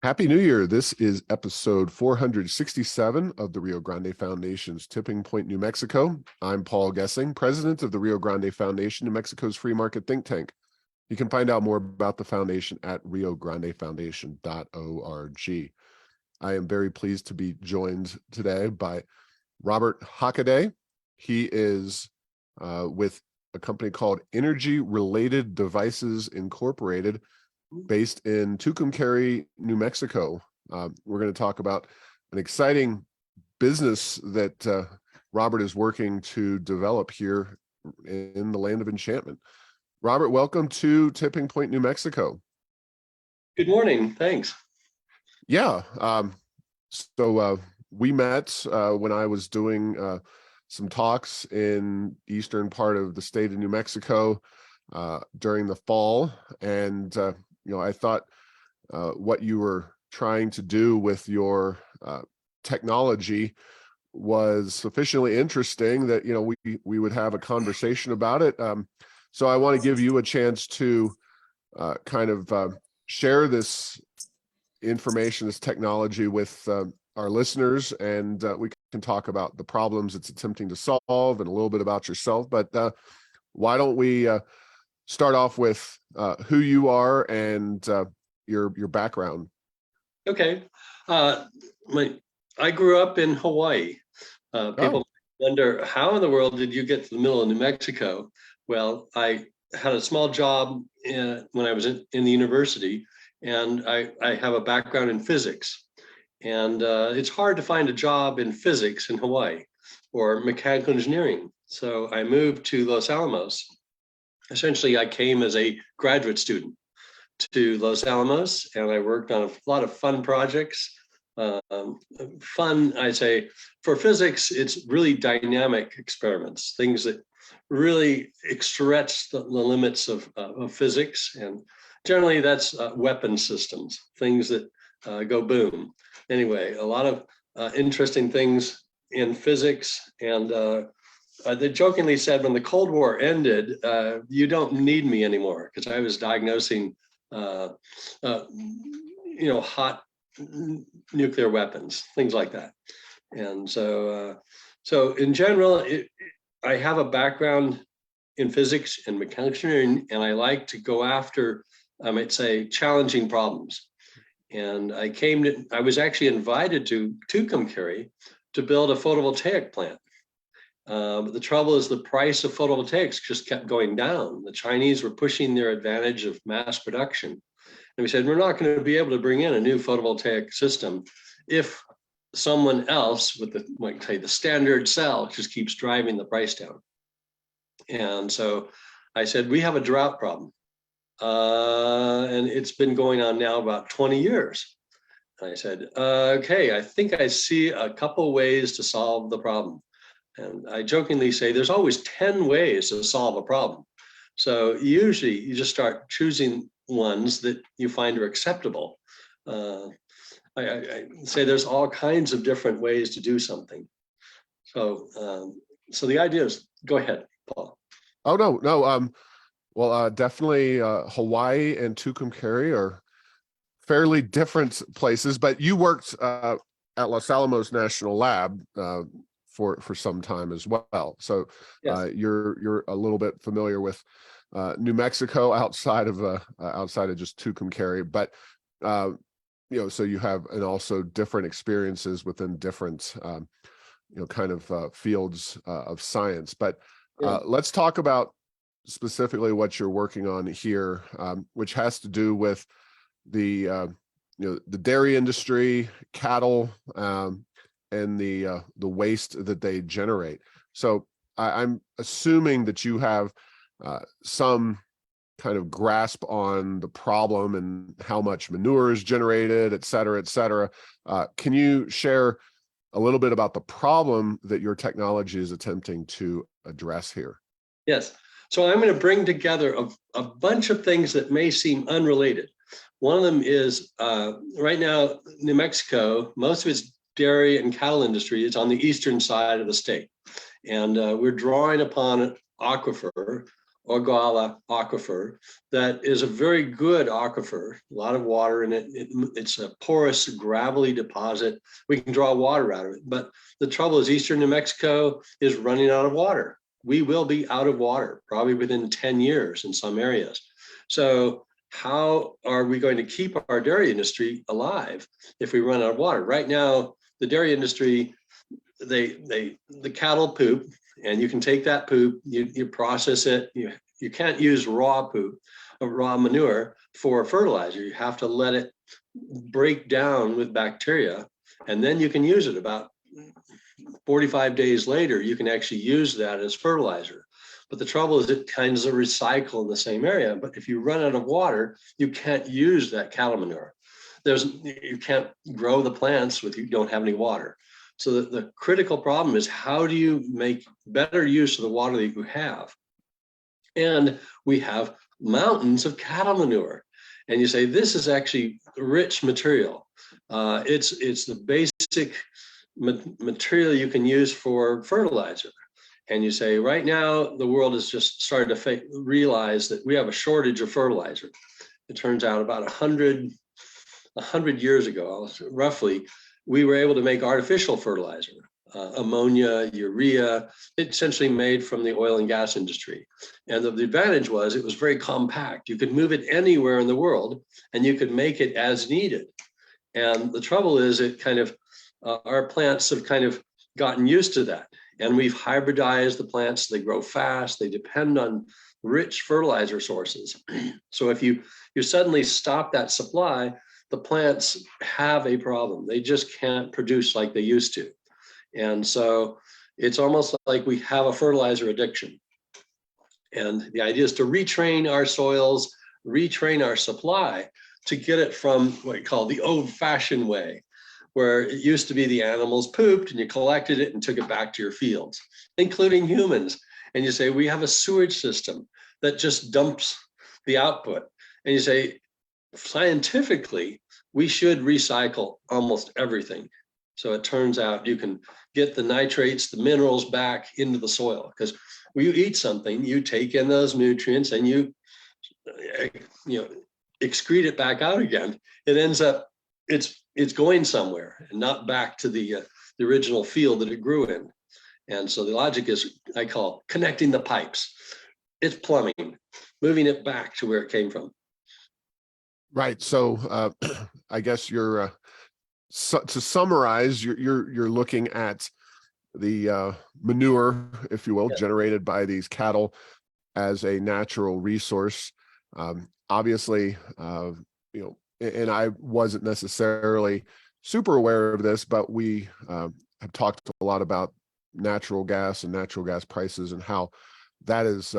Happy New Year. This is episode 467 of the Rio Grande Foundation's Tipping Point, New Mexico. I'm Paul Gessing, president of the Rio Grande Foundation, New Mexico's free market think tank. You can find out more about the foundation at riograndefoundation.org. I am very pleased to be joined today by Robert Hockaday. He is with a company called Energy Related Devices Incorporated, based in Tucumcari, New Mexico. We're going to talk about an exciting business that Robert is working to develop here in the land of enchantment. Robert, welcome to Tipping Point, New Mexico. Good morning. Thanks. Yeah. So we met when I was doing some talks in eastern part of the state of New Mexico during the fall, and I thought what you were trying to do with your technology was sufficiently interesting that we would have a conversation about it. So I want to give you a chance to share this information, this technology with our listeners, and we can talk about the problems it's attempting to solve and a little bit about yourself. But why don't we start off with who you are and your background. Okay. I grew up in Hawaii. People wonder, how in the world did you get to the middle of New Mexico? Well, I had a small job when I was in the university, and I have a background in physics. And it's hard to find a job in physics in Hawaii or mechanical engineering. So I moved to Los Alamos. Essentially, I came as a graduate student to Los Alamos, and I worked on a lot of fun projects. Fun, I say, for physics, it's really dynamic experiments, things that really stretch the limits of physics. And generally, that's weapon systems, things that go boom. Anyway, a lot of interesting things in physics. And they jokingly said, when the Cold War ended, you don't need me anymore, because I was diagnosing, hot nuclear weapons, things like that. And so in general, I have a background in physics and mechanical engineering, and I like to go after, I might say, challenging problems. And I was actually invited to Tucumcari to build a photovoltaic plant. But the trouble is the price of photovoltaics just kept going down. The Chinese were pushing their advantage of mass production. And we said, we're not going to be able to bring in a new photovoltaic system if someone else with the standard cell just keeps driving the price down. And so I said, we have a drought problem. And it's been going on now about 20 years. And I said, okay, I think I see a couple ways to solve the problem. And I jokingly say there's always 10 ways to solve a problem. So usually you just start choosing ones that you find are acceptable. I say there's all kinds of different ways to do something. So the idea is, go ahead, Paul. Oh, no. Well, definitely Hawaii and Tucumcari are fairly different places, but you worked at Los Alamos National Lab for some time as well. So yes. You're a little bit familiar with New Mexico outside of just Tucumcari, but so you have, and also different experiences within different fields of science. But let's talk about specifically what you're working on here, which has to do with the dairy industry, cattle, and the waste that they generate. So I'm assuming that you have some kind of grasp on the problem and how much manure is generated, et cetera, et cetera. Can you share a little bit about the problem that your technology is attempting to address here? Yes. So I'm going to bring together a bunch of things that may seem unrelated. One of them is right now, New Mexico, most of its dairy and cattle industry is on the eastern side of the state. And we're drawing upon an aquifer Ogallala aquifer that is a very good aquifer, a lot of water in it. It's a porous, gravelly deposit. We can draw water out of it. But the trouble is Eastern New Mexico is running out of water. We will be out of water probably within 10 years in some areas. So how are we going to keep our dairy industry alive if we run out of water? Right now, the dairy industry, the cattle poop, and you can take that poop, you process it. You can't use raw poop, raw manure for fertilizer. You have to let it break down with bacteria, and then you can use it. About 45 days later, you can actually use that as fertilizer. But the trouble is it kind of recycle in the same area. But if you run out of water, you can't use that cattle manure. You can't grow the plants if you don't have any water. So the critical problem is, how do you make better use of the water that you have? And we have mountains of cattle manure. And you say, this is actually rich material. It's the basic material you can use for fertilizer. And you say, right now, the world is just starting to realize that we have a shortage of fertilizer. It turns out about 100 years ago, roughly, we were able to make artificial fertilizer, ammonia, urea, essentially made from the oil and gas industry. And the advantage was it was very compact. You could move it anywhere in the world and you could make it as needed. And the trouble is our plants have kind of gotten used to that. And we've hybridized the plants. They grow fast. They depend on rich fertilizer sources. So if you suddenly stop that supply, the plants have a problem. They just can't produce like they used to. And so it's almost like we have a fertilizer addiction. And the idea is to retrain our soils, retrain our supply to get it from what you call the old-fashioned way, where it used to be the animals pooped and you collected it and took it back to your fields, including humans. And you say, we have a sewage system that just dumps the output. And you say, scientifically, we should recycle almost everything. So it turns out you can get the nitrates, the minerals back into the soil, because when you eat something, you take in those nutrients and you excrete it back out again. It ends up, it's going somewhere and not back to the original field that it grew in. And so the logic is, I call connecting the pipes. It's plumbing, moving it back to where it came from. Right. So I guess to summarize, you're looking at the manure, if you will, generated by these cattle as a natural resource. Obviously, and I wasn't necessarily super aware of this, but we have talked a lot about natural gas and natural gas prices and how that is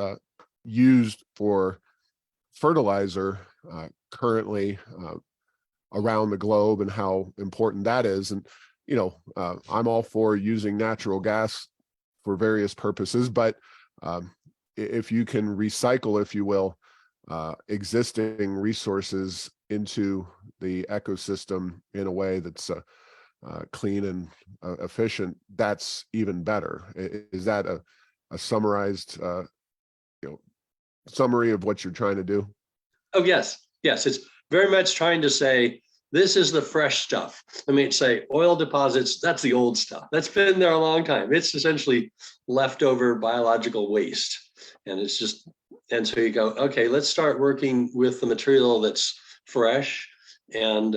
used for fertilizer currently around the globe, and how important that is. And I'm all for using natural gas for various purposes, but if you can recycle, if you will, existing resources into the ecosystem in a way that's clean and efficient, that's even better. Is that a summarized summary of what you're trying to do? Oh, yes. It's very much trying to say, this is the fresh stuff. I mean, say oil deposits, that's the old stuff. That's been there a long time. It's essentially leftover biological waste. And so you go, okay, let's start working with the material that's fresh. And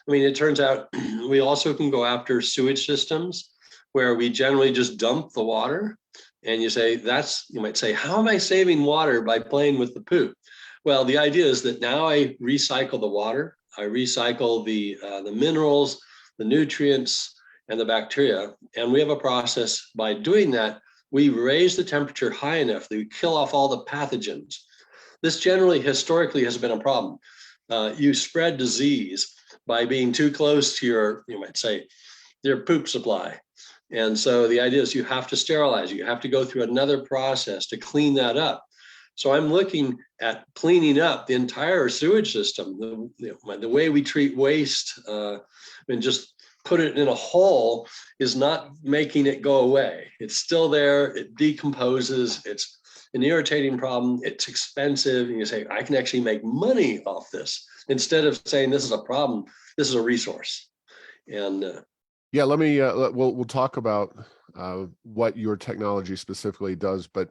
it turns out we also can go after sewage systems where we generally just dump the water. And you might say, how am I saving water by playing with the poop? Well, the idea is that now I recycle the water, I recycle the minerals, the nutrients, and the bacteria. And we have a process. By doing that, we raise the temperature high enough that we kill off all the pathogens. This generally, historically, has been a problem. You spread disease by being too close to your poop supply. And so the idea is you have to sterilize it. You have to go through another process to clean that up. So I'm looking at cleaning up the entire sewage system, the way we treat waste, and just put it in a hole is not making it go away. It's still there. It decomposes. an irritating problem. It's expensive. And you say, I can actually make money off this, instead of saying this is a problem, this is a resource. And yeah, let me, we'll talk about what your technology specifically does, but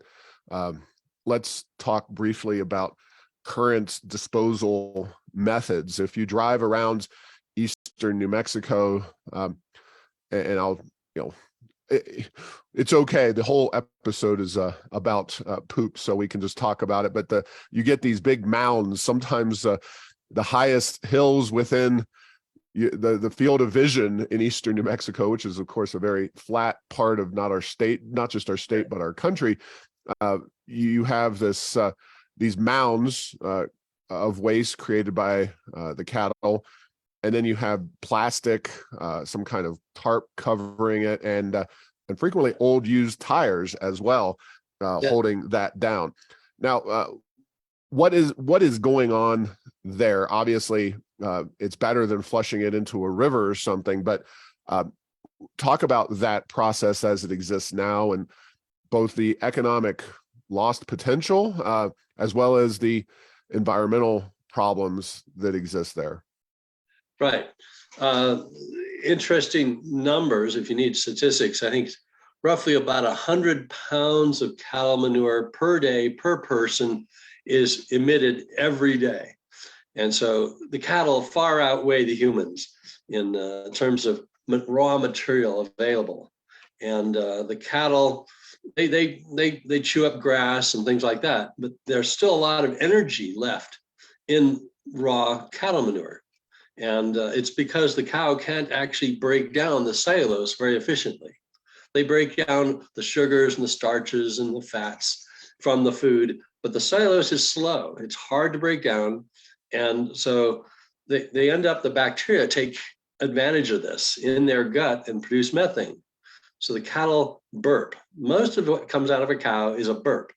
let's talk briefly about current disposal methods. If you drive around eastern New Mexico, and I'll, it's okay. The whole episode is about poop, so we can just talk about it. But you get these big mounds, sometimes the highest hills within the field of vision in eastern New Mexico, which is of course a very flat part of not just our state, but our country. You have these mounds of waste created by the cattle, and then you have plastic, some kind of tarp covering it, and frequently old used tires as well, holding that down. Now, what is going on there? Obviously, it's better than flushing it into a river or something, but talk about that process as it exists now, and both the economic lost potential as well as the environmental problems that exist there. Right. Interesting numbers. If you need statistics, I think roughly about 100 pounds of cattle manure per day per person is emitted every day. And so the cattle far outweigh the humans in terms of raw material available. And the cattle, they chew up grass and things like that, but there's still a lot of energy left in raw cattle manure. And it's because the cow can't actually break down the cellulose very efficiently. They break down the sugars and the starches and the fats from the food, but the cellulose is slow. It's hard to break down. And so they end up, the bacteria take advantage of this in their gut and produce methane. So the cattle burp. Most of what comes out of a cow is a burp.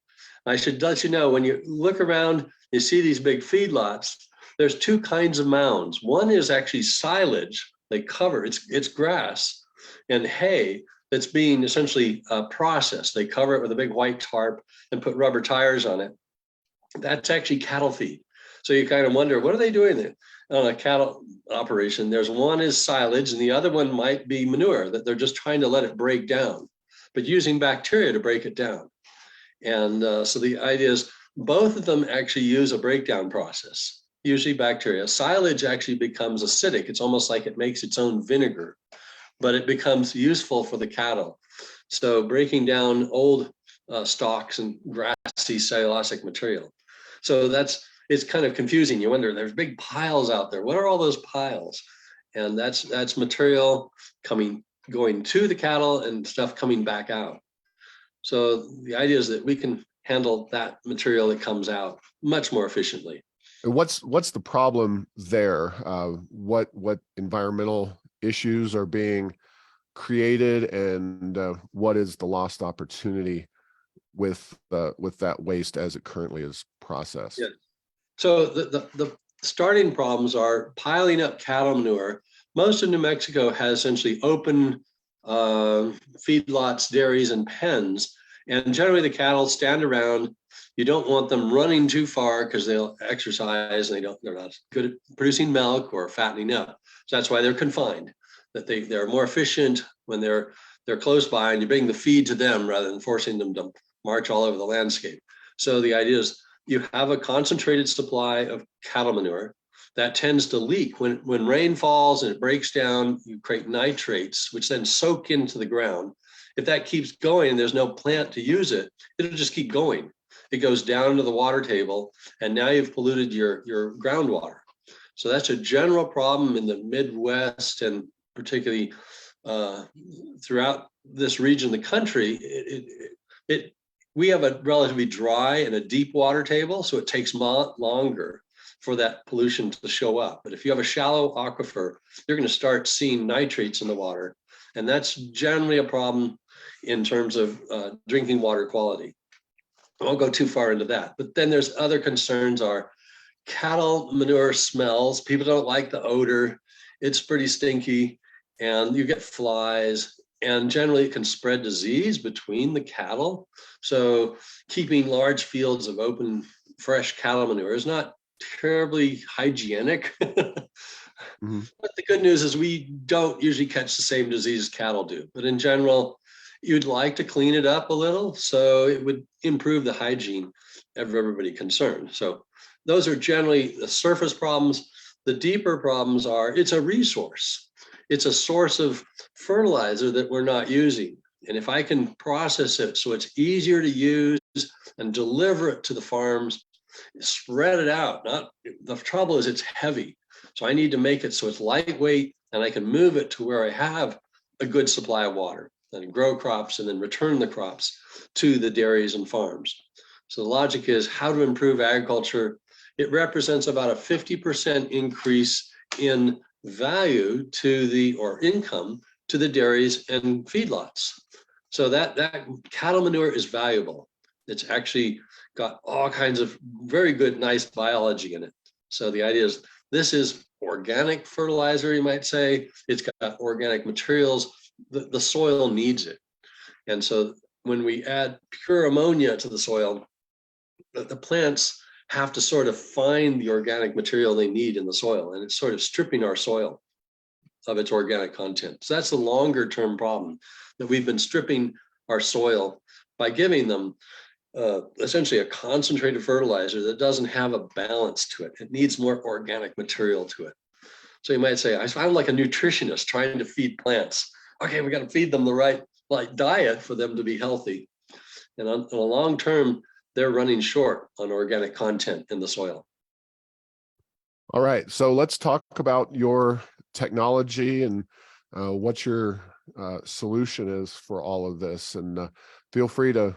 I should let you know, when you look around, you see these big feedlots, there's two kinds of mounds. One is actually silage. They cover, it's grass and hay that's being essentially processed. They cover it with a big white tarp and put rubber tires on it. That's actually cattle feed. So you kind of wonder, what are they doing there on a cattle operation? There's one is silage and the other one might be manure that they're just trying to let it break down, but using bacteria to break it down. And so the idea is both of them actually use a breakdown process, usually bacteria. Silage actually becomes acidic. It's almost like it makes its own vinegar, but it becomes useful for the cattle. So breaking down old stalks and grassy cellulosic material. So it's kind of confusing. You wonder, there's big piles out there. What are all those piles? And that's material going to the cattle and stuff coming back out. So the idea is that we can handle that material that comes out much more efficiently. And what's the problem there? What environmental issues are being created, and what is the lost opportunity with that waste as it currently is processed? Yeah. So the starting problems are piling up cattle manure. Most of New Mexico has essentially open feedlots, dairies, and pens. And generally the cattle stand around. You don't want them running too far because they'll exercise and they're not good at producing milk or fattening up. So that's why they're confined, that they're more efficient when they're close by and you bring the feed to them rather than forcing them to march all over the landscape. So the idea is you have a concentrated supply of cattle manure that tends to leak. When rain falls and it breaks down, you create nitrates, which then soak into the ground. If that keeps going and there's no plant to use it, it'll just keep going. It goes down to the water table, and now you've polluted your groundwater. So that's a general problem in the Midwest, and particularly throughout this region of the country. We have a relatively dry and a deep water table, so it takes longer for that pollution to show up. But if you have a shallow aquifer, you're going to start seeing nitrates in the water. And that's generally a problem in terms of drinking water quality. I won't go too far into that. But then there's other concerns are cattle manure smells. People don't like the odor. It's pretty stinky, and you get flies. and generally it can spread disease between the cattle. So keeping large fields of open, fresh cattle manure is not terribly hygienic. Mm-hmm. But the good news is we don't usually catch the same disease cattle do. But in general, you'd like to clean it up a little so it would improve the hygiene of everybody concerned. So those are generally the surface problems. The deeper problems are it's a resource. It's a source of fertilizer that we're not using. And if I can process it so it's easier to use and deliver it to the farms, spread it out. Not the trouble is it's heavy. So I need to make it so it's lightweight and I can move it to where I have a good supply of water and grow crops and then return the crops to the dairies and farms. So the logic is how to improve agriculture. It represents about a 50% increase in value to the, or income to the dairies and feedlots. So that cattle manure is valuable. It's actually got all kinds of very good, nice biology in it. So the idea is this is organic fertilizer, you might say. It's got organic materials. The soil needs it. And so when we add pure ammonia to the soil, the plants have to sort of find the organic material they need in the soil, and it's sort of stripping our soil of its organic content. So that's the longer term problem, that we've been stripping our soil by giving them essentially a concentrated fertilizer that doesn't have a balance to it. It needs more organic material to it. So you might say, I sound like a nutritionist trying to feed plants. Okay, we got to feed them the right diet for them to be healthy. And on a long term, they're running short on organic content in the soil. All right, so let's talk about your technology and what your solution is for all of this. And feel free to,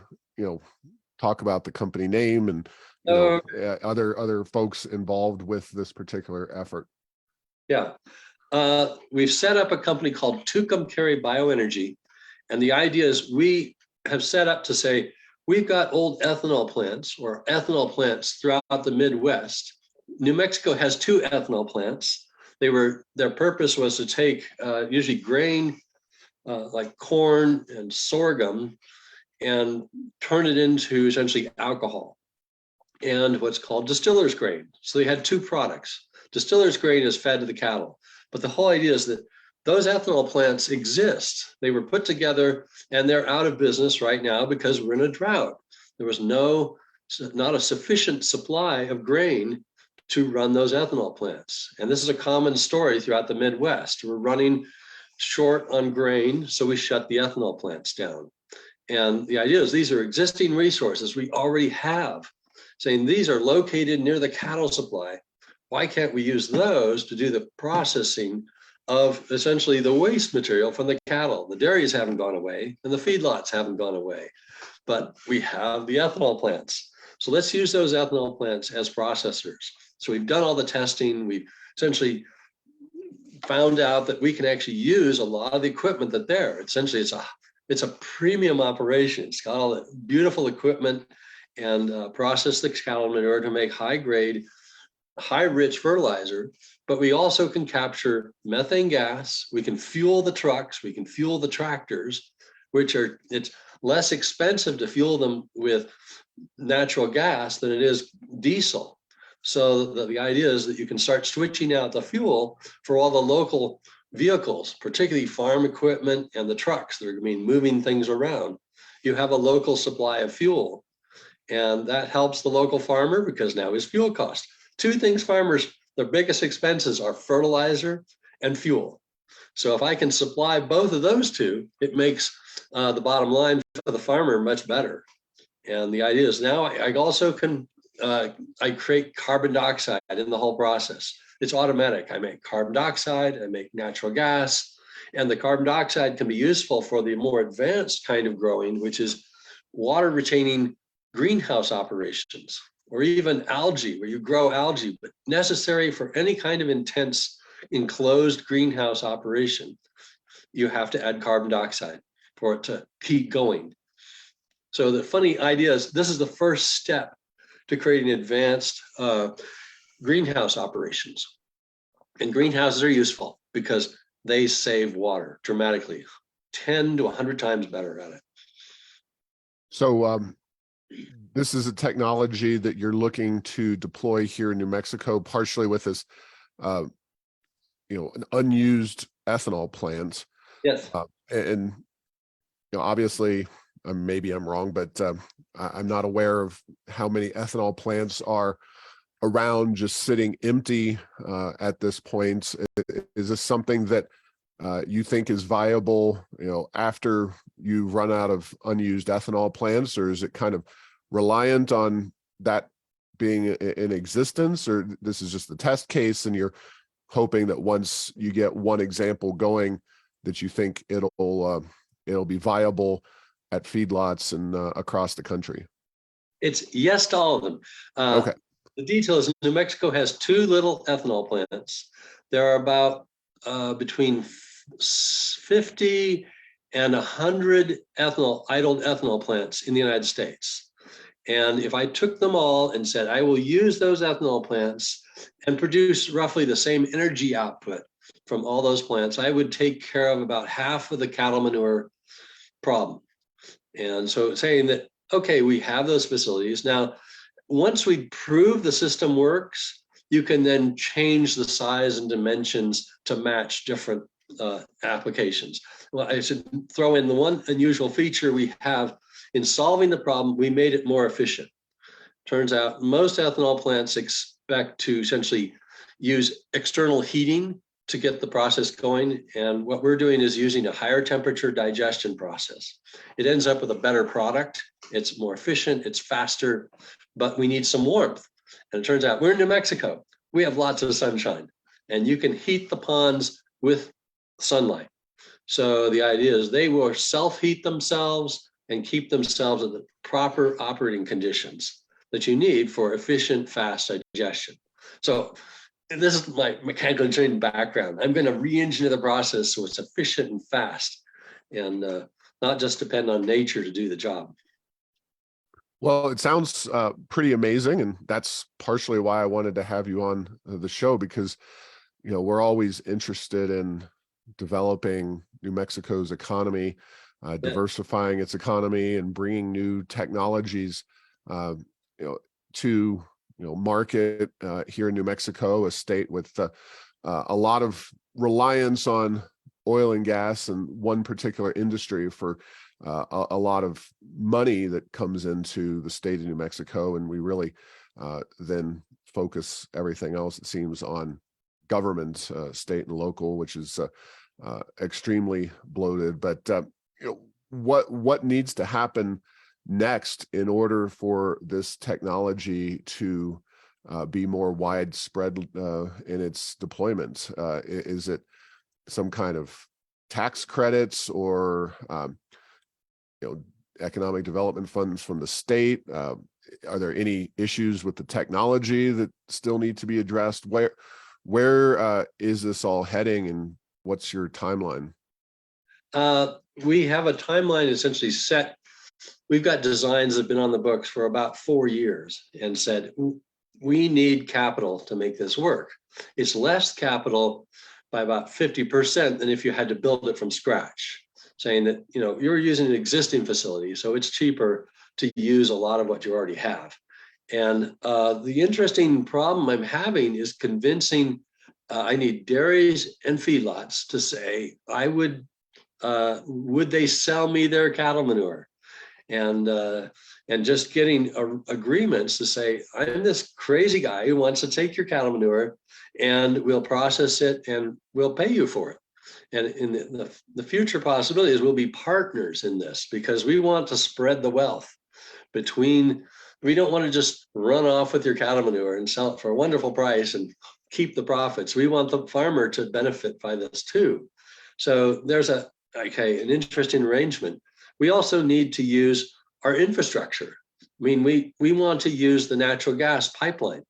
talk about the company name and other folks involved with this particular effort. Yeah, we've set up a company called Tucumcari Bio-Energy, and the idea is we have set up to say we've got old ethanol plants or ethanol plants throughout the Midwest. New Mexico has 2 ethanol plants. Their purpose was to take usually grain like corn and sorghum and turn it into essentially alcohol and what's called distiller's grain. So they had 2 products. Distiller's grain is fed to the cattle, but the whole idea is that those ethanol plants exist. They were put together and they're out of business right now because we're in a drought. There was not a sufficient supply of grain to run those ethanol plants. And this is a common story throughout the Midwest. We're running short on grain, so we shut the ethanol plants down. And the idea is these are existing resources we already have, saying these are located near the cattle supply. Why can't we use those to do the processing of essentially the waste material from the cattle? The dairies haven't gone away and the feedlots haven't gone away, but we have the ethanol plants. So let's use those ethanol plants as processors. So we've done all the testing. We've essentially found out that we can actually use a lot of the equipment that there. Essentially, it's a premium operation. It's got all the beautiful equipment and process the cattle manure to make high grade, high rich fertilizer, but we also can capture methane gas. We can fuel the trucks. We can fuel the tractors, it's less expensive to fuel them with natural gas than it is diesel. So the idea is that you can start switching out the fuel for all the local vehicles, particularly farm equipment and the trucks that are moving things around. You have a local supply of fuel, and that helps the local farmer because now his fuel cost. 2 things farmers, their biggest expenses are fertilizer and fuel. So if I can supply both of those 2, it makes the bottom line for the farmer much better. And the idea is now I also can, I create carbon dioxide in the whole process. It's automatic. I make carbon dioxide, I make natural gas, and the carbon dioxide can be useful for the more advanced kind of growing, which is water retaining greenhouse operations, or even algae, where you grow algae, but necessary for any kind of intense enclosed greenhouse operation. You have to add carbon dioxide for it to keep going. So the funny idea is this is the first step to creating advanced greenhouse operations. And greenhouses are useful because they save water dramatically. 10 to 100 times better at it. So this is a technology that you're looking to deploy here in New Mexico, partially with this, an unused ethanol plant. Yes. And obviously, maybe I'm wrong, but I'm not aware of how many ethanol plants are around just sitting empty at this point. Is this something that you think is viable, after you run out of unused ethanol plants, or is it kind of reliant on that being in existence, or this is just the test case and you're hoping that once you get one example going that you think it'll be viable at feedlots and across the country? It's yes to all of them. Okay. The detail is New Mexico has 2 little ethanol plants. There are about between 50 and 100 idled ethanol plants in the United States. And if I took them all and said, I will use those ethanol plants and produce roughly the same energy output from all those plants, I would take care of about half of the cattle manure problem. And so saying that, okay, we have those facilities. Now, once we prove the system works, you can then change the size and dimensions to match different applications. Well, I should throw in the one unusual feature we have in solving the problem. We made it more efficient. Turns out most ethanol plants expect to essentially use external heating to get the process going. And what we're doing is using a higher temperature digestion process. It ends up with a better product. It's more efficient, it's faster, but we need some warmth. And it turns out we're in New Mexico. We have lots of sunshine, and you can heat the ponds with sunlight. So the idea is they will self-heat themselves and keep themselves in the proper operating conditions that you need for efficient, fast digestion. So this is my mechanical engineering background. I'm going to re-engineer the process so it's efficient and fast, and not just depend on nature to do the job. Well, it sounds pretty amazing, and that's partially why I wanted to have you on the show, because we're always interested in developing New Mexico's economy, diversifying its economy, and bringing new technologies, to market here in New Mexico, a state with a lot of reliance on oil and gas and one particular industry for a lot of money that comes into the state of New Mexico. And we really then focus everything else, it seems, on government, state and local, which is extremely bloated. But what needs to happen next in order for this technology to be more widespread in its deployment? Is it some kind of tax credits, or economic development funds from the state? Are there any issues with the technology that still need to be addressed? Where is this all heading, and what's your timeline? We have a timeline essentially set. We've got designs that have been on the books for about 4 years and said, we need capital to make this work. It's less capital by about 50% than if you had to build it from scratch, saying that, you're using an existing facility, so it's cheaper to use a lot of what you already have. And the interesting problem I'm having is convincing, I need dairies and feedlots to say, would they sell me their cattle manure? And just getting agreements to say, I'm this crazy guy who wants to take your cattle manure and we'll process it and we'll pay you for it. And in the future possibility is we'll be partners in this, because we want to spread the wealth between. We don't want to just run off with your cattle manure and sell it for a wonderful price and keep the profits. We want the farmer to benefit by this too. So there's an interesting arrangement. We also need to use our infrastructure. I mean, we want to use the natural gas pipelines.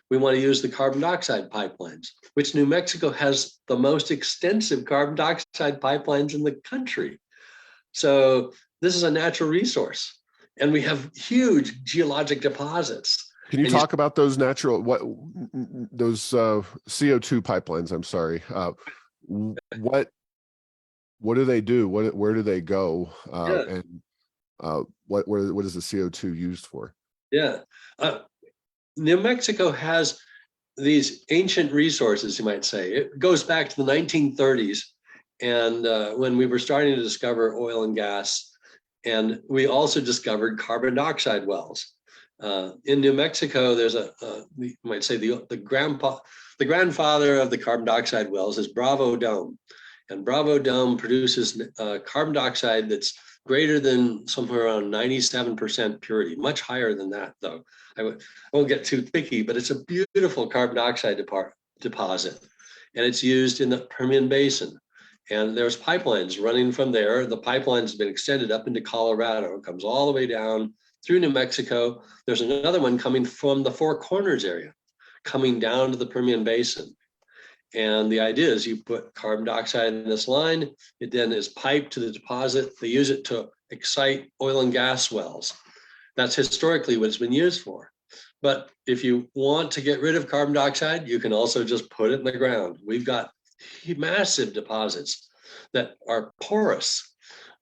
We want to use the carbon dioxide pipelines, which New Mexico has the most extensive carbon dioxide pipelines in the country. So this is a natural resource, and we have huge geologic deposits. Can you talk about those those CO2 pipelines? I'm sorry. What what do they do? Where do they go? Yeah, And what is the CO2 used for? yeah. New Mexico has these ancient resources, you might say. It goes back to the 1930s, and when we were starting to discover oil and gas, and we also discovered carbon dioxide wells. In New Mexico, there's you might say the grandfather of the carbon dioxide wells is Bravo Dome, and Bravo Dome produces carbon dioxide that's greater than somewhere around 97% purity, much higher than that, though. I won't get too picky, but it's a beautiful carbon dioxide deposit, and it's used in the Permian Basin. And there's pipelines running from there. The pipeline's been extended up into Colorado. It comes all the way down through New Mexico. There's another one coming from the Four Corners area, coming down to the Permian Basin. And the idea is you put carbon dioxide in this line, it then is piped to the deposit. They use it to excite oil and gas wells. That's historically what it's been used for. But if you want to get rid of carbon dioxide, you can also just put it in the ground. We've got massive deposits that are porous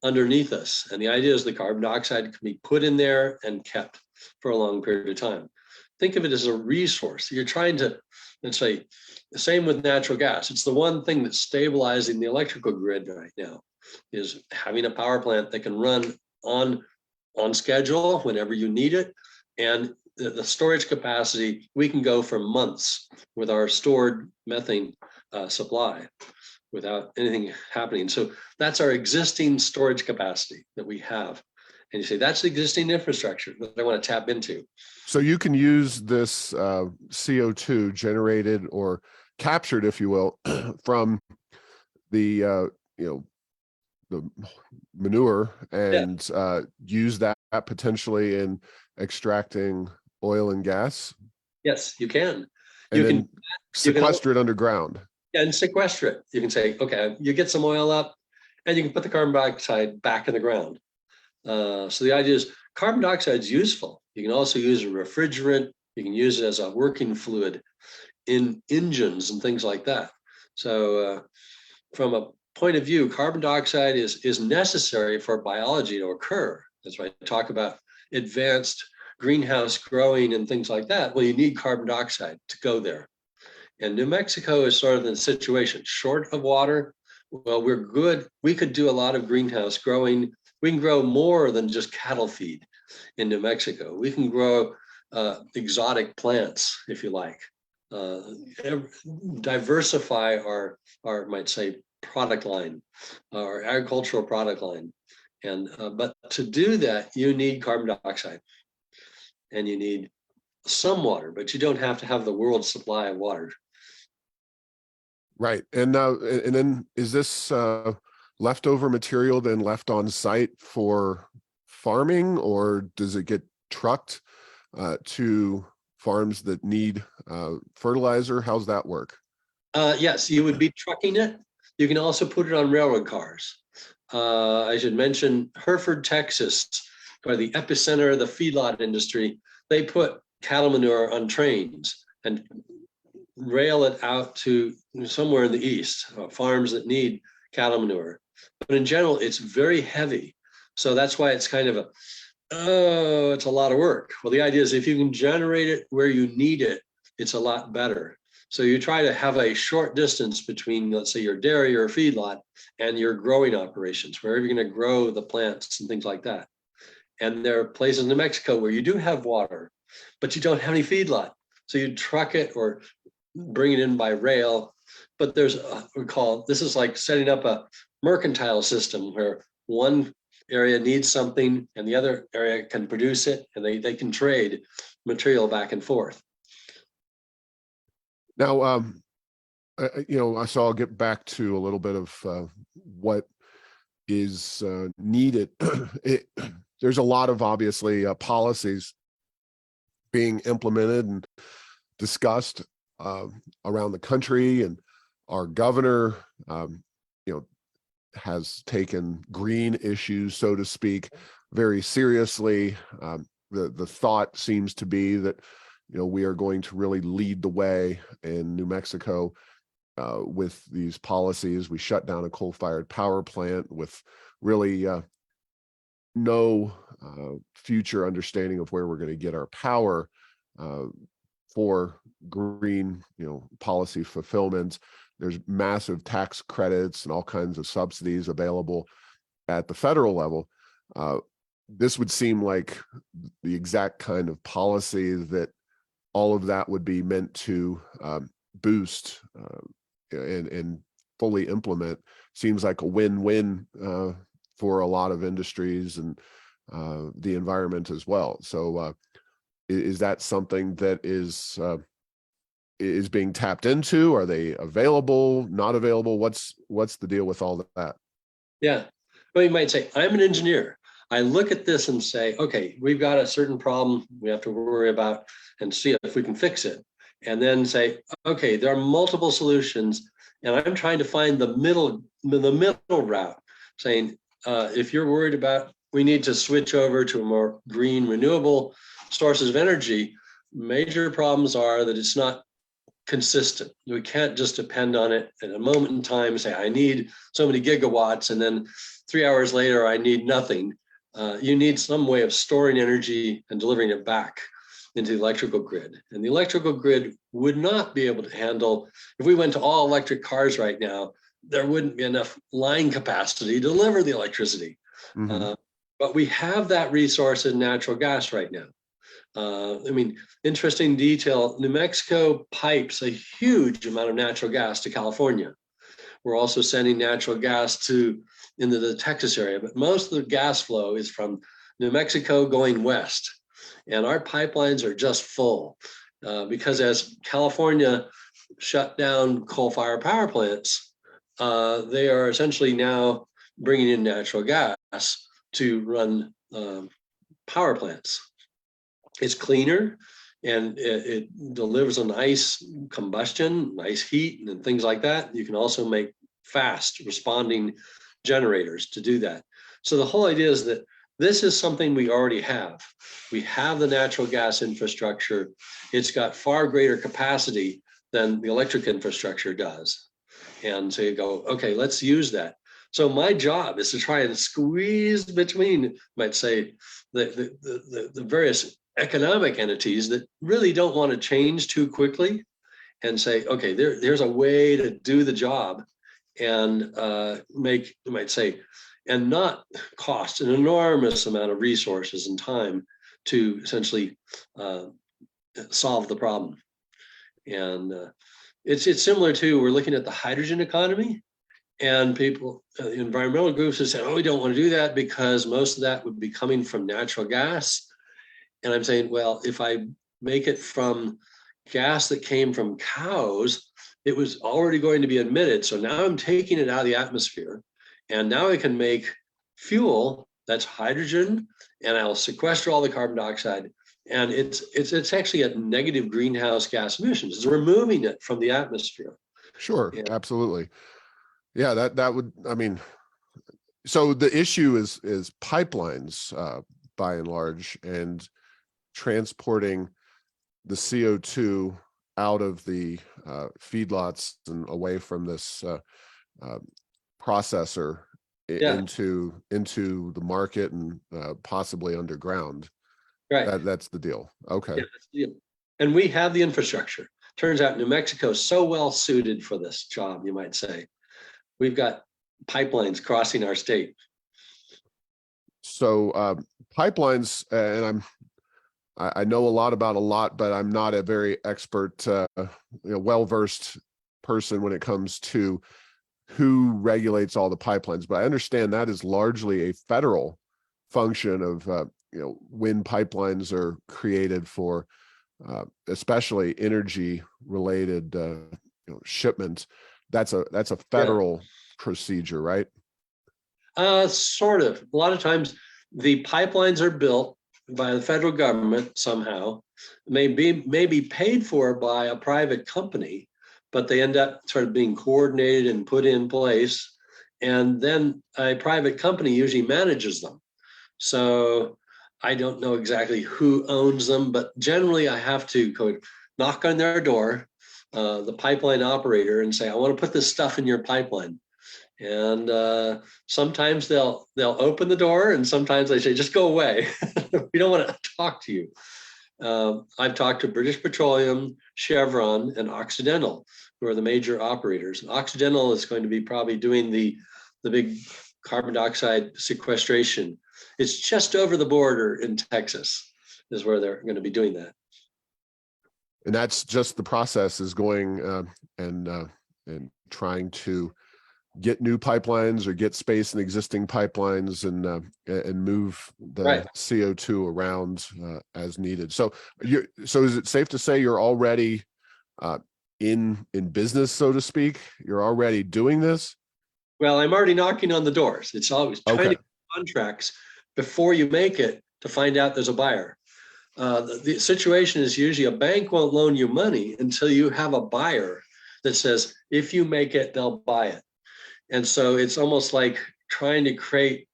underneath us. And the idea is the carbon dioxide can be put in there and kept for a long period of time. Think of it as a resource. You're trying to, let's say, the same with natural gas. It's the one thing that's stabilizing the electrical grid right now, is having a power plant that can run on schedule whenever you need it. And the storage capacity, we can go for months with our stored methane supply without anything happening. So that's our existing storage capacity that we have. And you say, that's the existing infrastructure that I want to tap into. So you can use this CO2 generated or captured, if you will, from the the manure, and use that potentially in extracting oil and gas. Yes, you can. And then sequester it underground. And sequester it. You can say, okay, you get some oil up, and you can put the carbon dioxide back in the ground. So the idea is carbon dioxide is useful. You can also use a refrigerant. You can use it as a working fluid in engines and things like that. So from a point of view, carbon dioxide is necessary for biology to occur. That's why I talk about advanced greenhouse growing and things like that. Well, you need carbon dioxide to go there. And New Mexico is sort of in the situation, short of water. Well, we're good. We could do a lot of greenhouse growing. We can grow more than just cattle feed in New Mexico. We can grow exotic plants, if you like, diversify our might say product line, our agricultural product line. And but to do that, you need carbon dioxide, and you need some water, but you don't have to have the world's supply of water. Right. And then is this leftover material then left on site for farming, or does it get trucked to farms that need fertilizer? How's that work? Yes, you would be trucking it. You can also put it on railroad cars. I should mention Hereford, Texas, or the epicenter of the feedlot industry. They put cattle manure on trains and rail it out to somewhere in the east, farms that need cattle manure. But in general, it's very heavy. So that's why it's kind of it's a lot of work. Well, the idea is if you can generate it where you need it, it's a lot better. So you try to have a short distance between, let's say, your dairy or feedlot and your growing operations, wherever you're going to grow the plants and things like that. And there are places in New Mexico where you do have water, but you don't have any feedlot. So you truck it or bring it in by rail. But there's, this is like setting up a mercantile system where one area needs something and the other area can produce it, and they can trade material back and forth. Now, so I'll get back to a little bit of what is needed. There's a lot of obviously policies being implemented and discussed around the country, and our governor, has taken green issues, so to speak, very seriously. The thought seems to be that we are going to really lead the way in New Mexico with these policies. We shut down a coal-fired power plant with really no future understanding of where we're going to get our power for green, policy fulfillment. There's massive tax credits and all kinds of subsidies available at the federal level. This would seem like the exact kind of policy that all of that would be meant to boost and fully implement. Seems like a win-win for a lot of industries and the environment as well. So is that something that is being tapped into? Are they available, not available? What's the deal with all that? Yeah. Well, you might say, I'm an engineer. I look at this and say, okay, we've got a certain problem we have to worry about and see if we can fix it. And then say, okay, there are multiple solutions, and I'm trying to find the middle route, saying, if you're worried about, we need to switch over to a more green, renewable sources of energy, major problems are that it's not consistent. We can't just depend on it at a moment in time, say, I need so many gigawatts, and then 3 hours later, I need nothing. You need some way of storing energy and delivering it back into the electrical grid. And the electrical grid would not be able to handle, if we went to all electric cars right now, there wouldn't be enough line capacity to deliver the electricity. Mm-hmm. But we have that resource in natural gas right now. Interesting detail, New Mexico pipes a huge amount of natural gas to California. We're also sending natural gas into the Texas area, but most of the gas flow is from New Mexico going west. And our pipelines are just full because as California shut down coal-fired power plants, they are essentially now bringing in natural gas to run power plants. It's cleaner, and it delivers a nice combustion, nice heat, and things like that. You can also make fast responding generators to do that. So the whole idea is that this is something we already have. We have the natural gas infrastructure. It's got far greater capacity than the electric infrastructure does. And so you go, okay, let's use that. So my job is to try and squeeze between, might say, the various economic entities that really don't want to change too quickly, and say, okay, there's a way to do the job and make, you might say, and not cost an enormous amount of resources and time to essentially solve the problem. And it's similar to, we're looking at the hydrogen economy, and people, environmental groups have said, oh, we don't want to do that because most of that would be coming from natural gas. And I'm saying, well, if I make it from gas that came from cows, it was already going to be emitted. So now I'm taking it out of the atmosphere, and now I can make fuel that's hydrogen, and I'll sequester all the carbon dioxide. And it's actually at negative greenhouse gas emissions. It's removing it from the atmosphere. Sure, yeah. Absolutely. Yeah, that would, so the issue is pipelines by and large, and transporting the CO2 out of the feedlots and away from this processor into the market and possibly underground. Right. That's the deal. Okay. Yeah, that's the deal. And we have the infrastructure. Turns out New Mexico is so well suited for this job, you might say. We've got pipelines crossing our state. So pipelines, and I know a lot about a lot, but I'm not a very expert, well-versed person when it comes to who regulates all the pipelines. But I understand that is largely a federal function of, when pipelines are created for, especially energy-related, shipments. That's a federal procedure, right? Sort of. A lot of times the pipelines are built by the federal government somehow, may be paid for by a private company, but they end up sort of being coordinated and put in place. And then a private company usually manages them. So I don't know exactly who owns them, but generally I have to go knock on their door the pipeline operator and say, I want to put this stuff in your pipeline. And sometimes they'll open the door, and sometimes they say, just go away. We don't want to talk to you. I've talked to British Petroleum, Chevron, and Occidental, who are the major operators. And Occidental is going to be probably doing the big carbon dioxide sequestration. It's just over the border in Texas is where they're going to be doing that. And that's just the process is going and trying to get new pipelines or get space in existing pipelines and move the Right. CO2 around as needed. So is it safe to say you're already in business, so to speak? You're already doing this? Well, I'm already knocking on the doors. It's always trying to get contracts before you make it to find out there's a buyer. The situation is usually a bank won't loan you money until you have a buyer that says, if you make it, they'll buy it. And so it's almost like trying to create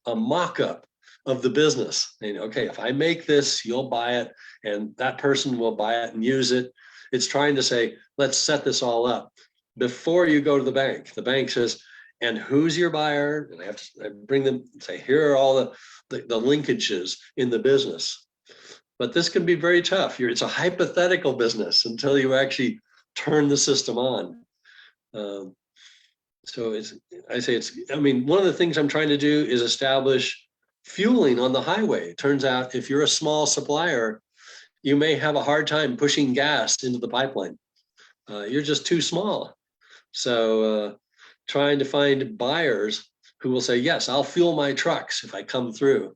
a mock-up of the business. And, okay, if I make this, you'll buy it, and that person will buy it and use it. It's trying to say, let's set this all up before you go to the bank. The bank says, and who's your buyer? And I bring them and say, here are all the linkages in the business. But this can be very tough. It's a hypothetical business until you actually turn the system on. So I mean, one of the things I'm trying to do is establish fueling on the highway. It turns out if you're a small supplier, you may have a hard time pushing gas into the pipeline. You're just too small. So trying to find buyers who will say, yes, I'll fuel my trucks if I come through.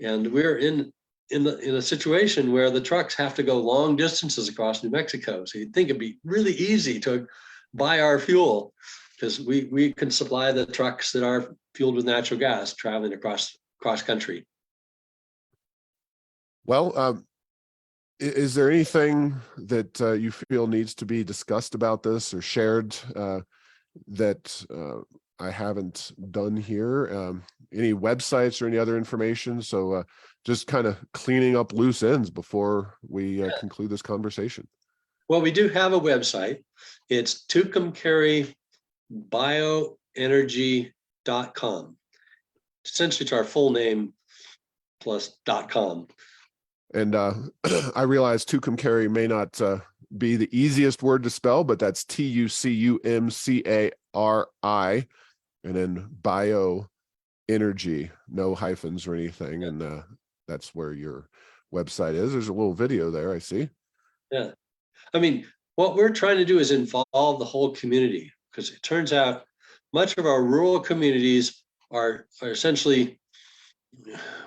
And we're in a situation where the trucks have to go long distances across New Mexico. So you'd think it'd be really easy to buy our fuel because we can supply the trucks that are fueled with natural gas traveling across country. Well, is there anything that you feel needs to be discussed about this or shared that I haven't done here? Any websites or any other information? So just kind of cleaning up loose ends before we conclude this conversation. Well, we do have a website. It's Tucumcari Bio-Energy.com. Essentially, it's our full name plus .com. And I realize Tucumcari may not be the easiest word to spell, but that's Tucumcari, and then Bio-Energy, no hyphens or anything. And that's where your website is. There's a little video there, I see. Yeah. I mean, what we're trying to do is involve the whole community, because it turns out much of our rural communities are essentially,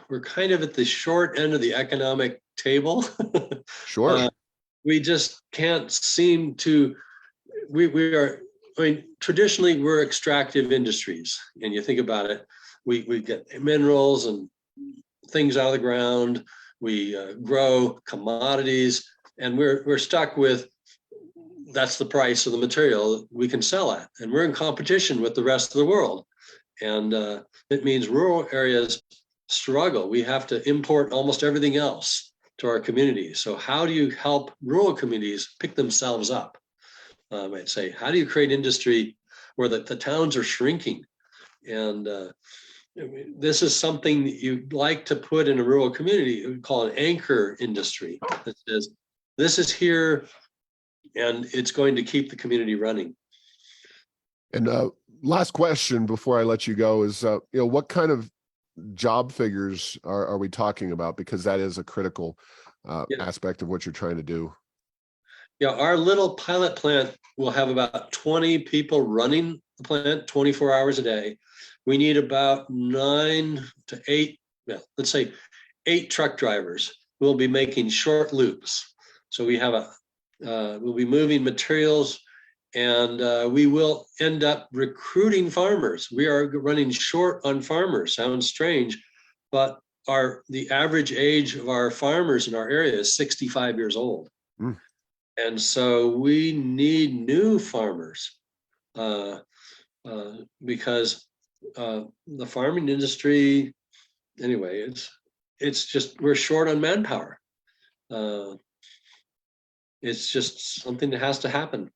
we're kind of at the short end of the economic table. Sure. We just can't seem to, we are, I mean, traditionally we're extractive industries. And you think about it, we get minerals and things out of the ground. We grow commodities, and we're stuck with, that's the price of the material we can sell at. And we're in competition with the rest of the world. And it means rural areas struggle. We have to import almost everything else to our communities. So how do you help rural communities pick themselves up? I'd say, how do you create industry where the towns are shrinking? And this is something that you'd like to put in a rural community. We call it an anchor industry that says, this is here, and it's going to keep the community running. And last question before I let you go is, what kind of job figures are we talking about? Because that is a critical aspect of what you're trying to do. Yeah, our little pilot plant will have about 20 people running the plant 24 hours a day. We need about 9 to 8, let's say 8 truck drivers who will be making short loops. So we have we'll be moving materials, and we will end up recruiting farmers. We are running short on farmers. Sounds strange, but the average age of our farmers in our area is 65 years old. Mm. And so we need new farmers because the farming industry, anyway, it's just, we're short on manpower. it's just something that has to happen.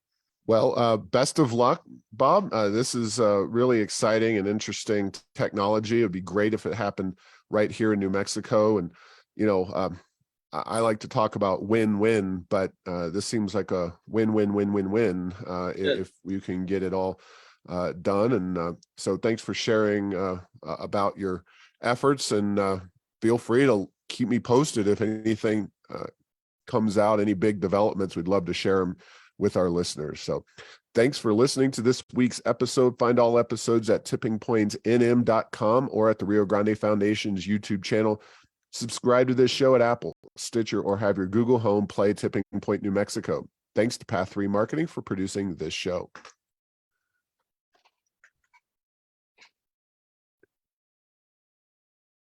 Well, best of luck, Bob. This is really exciting and interesting technology. It'd be great if it happened right here in New Mexico. And, you know, I like to talk about win-win, but this seems like a win-win-win-win-win if you can get it all done. And so thanks for sharing about your efforts, and feel free to keep me posted if anything comes out, any big developments. We'd love to share them with our listeners. So thanks for listening to this week's episode. Find all episodes at tippingpointsnm.com or at the Rio Grande Foundation's YouTube channel. Subscribe to this show at Apple, Stitcher, or have your Google Home play Tipping Point New Mexico. Thanks to Path 3 Marketing for producing this show.